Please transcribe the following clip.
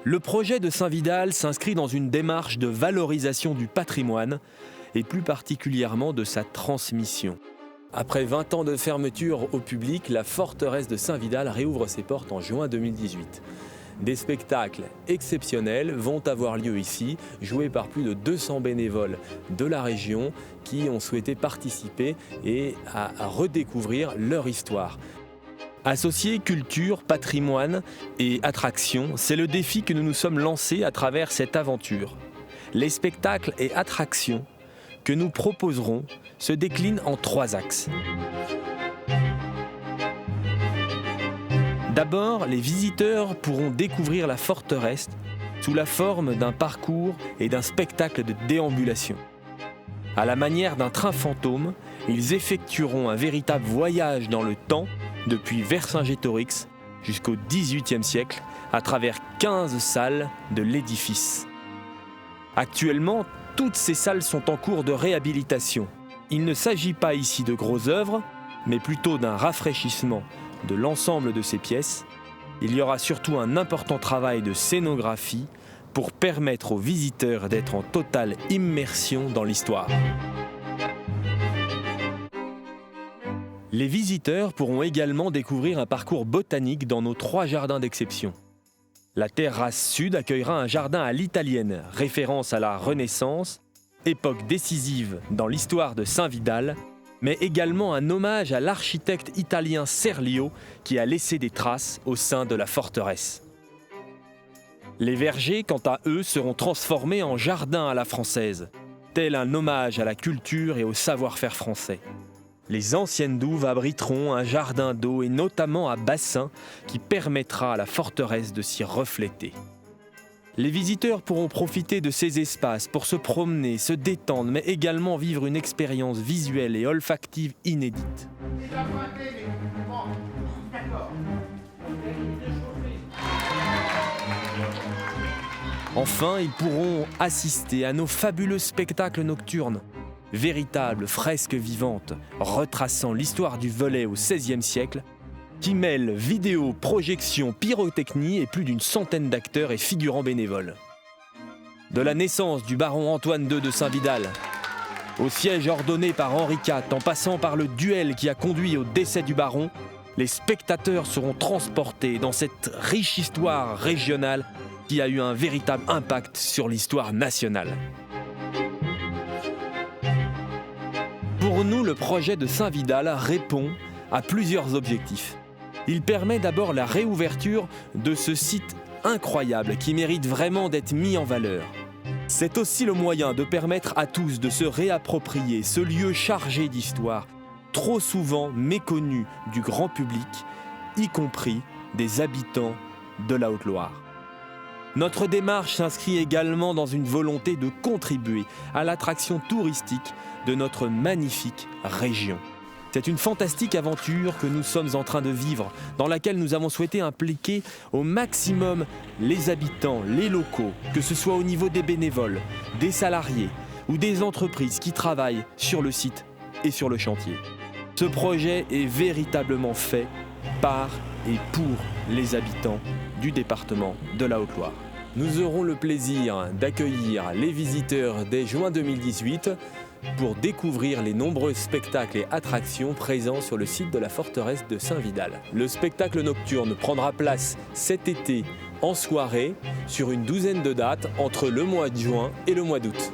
Le projet de Saint-Vidal s'inscrit dans une démarche de valorisation du patrimoine et plus particulièrement de sa transmission. Après 20 ans de fermeture au public, la forteresse de Saint-Vidal réouvre ses portes en juin 2018. Des spectacles exceptionnels vont avoir lieu ici, joués par plus de 200 bénévoles de la région qui ont souhaité participer et à redécouvrir leur histoire. Associer culture, patrimoine et attraction, c'est le défi que nous nous sommes lancés à travers cette aventure. Les spectacles et attractions que nous proposerons se déclinent en 3 axes. D'abord, les visiteurs pourront découvrir la forteresse sous la forme d'un parcours et d'un spectacle de déambulation. À la manière d'un train fantôme, ils effectueront un véritable voyage dans le temps depuis Vercingétorix jusqu'au XVIIIe siècle à travers 15 salles de l'édifice. Actuellement, toutes ces salles sont en cours de réhabilitation. Il ne s'agit pas ici de grosses œuvres, mais plutôt d'un rafraîchissement de l'ensemble de ces pièces. Il y aura surtout un important travail de scénographie pour permettre aux visiteurs d'être en totale immersion dans l'histoire. Les visiteurs pourront également découvrir un parcours botanique dans nos 3 jardins d'exception. La terrasse sud accueillera un jardin à l'italienne, référence à la Renaissance, époque décisive dans l'histoire de Saint-Vidal, mais également un hommage à l'architecte italien Serlio qui a laissé des traces au sein de la forteresse. Les vergers, quant à eux, seront transformés en jardins à la française, tel un hommage à la culture et au savoir-faire français. Les anciennes douves abriteront un jardin d'eau et notamment un bassin qui permettra à la forteresse de s'y refléter. Les visiteurs pourront profiter de ces espaces pour se promener, se détendre, mais également vivre une expérience visuelle et olfactive inédite. Enfin, ils pourront assister à nos fabuleux spectacles nocturnes, véritables fresques vivantes retraçant l'histoire du volet au XVIe siècle, qui mêle vidéo, projection, pyrotechnie et plus d'une centaine d'acteurs et figurants bénévoles. De la naissance du baron Antoine II de Saint-Vidal, au siège ordonné par Henri IV, en passant par le duel qui a conduit au décès du baron, les spectateurs seront transportés dans cette riche histoire régionale qui a eu un véritable impact sur l'histoire nationale. Pour nous, le projet de Saint-Vidal répond à plusieurs objectifs. Il permet d'abord la réouverture de ce site incroyable qui mérite vraiment d'être mis en valeur. C'est aussi le moyen de permettre à tous de se réapproprier ce lieu chargé d'histoire, trop souvent méconnu du grand public, y compris des habitants de la Haute-Loire. Notre démarche s'inscrit également dans une volonté de contribuer à l'attraction touristique de notre magnifique région. C'est une fantastique aventure que nous sommes en train de vivre, dans laquelle nous avons souhaité impliquer au maximum les habitants, les locaux, que ce soit au niveau des bénévoles, des salariés ou des entreprises qui travaillent sur le site et sur le chantier. Ce projet est véritablement fait par et pour les habitants du département de la Haute-Loire. Nous aurons le plaisir d'accueillir les visiteurs dès juin 2018 pour découvrir les nombreux spectacles et attractions présents sur le site de la forteresse de Saint-Vidal. Le spectacle nocturne prendra place cet été en soirée sur une douzaine de dates entre le mois de juin et le mois d'août.